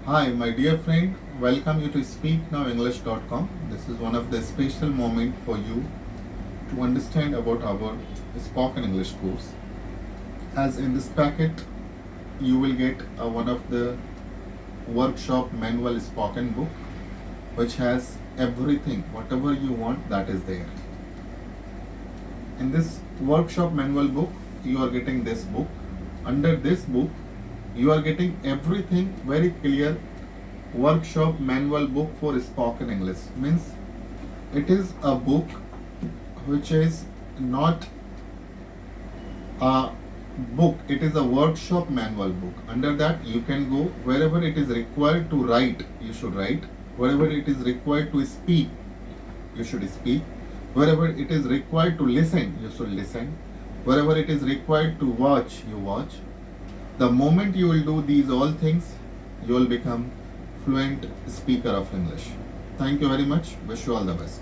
Hi, my dear friend. Welcome you to speaknowenglish.com. This is one of the special moment for you to understand about our spoken English course. As in this packet, you will get one of the workshop manual spoken book, which has everything, whatever you want, that is there. In this workshop manual book, you are getting this book. Under this book, you are getting everything very clear. Workshop manual book for spoken English means it is a book which is not a book, it is a workshop manual book. Under that, you can go wherever it is required to write, you should write. Wherever it is required to speak, you should speak. Wherever it is required to listen, you should listen. Wherever it is required to watch, you watch. The moment you will do these all things, you will become fluent speaker of English. Thank you very much. Wish you all the best.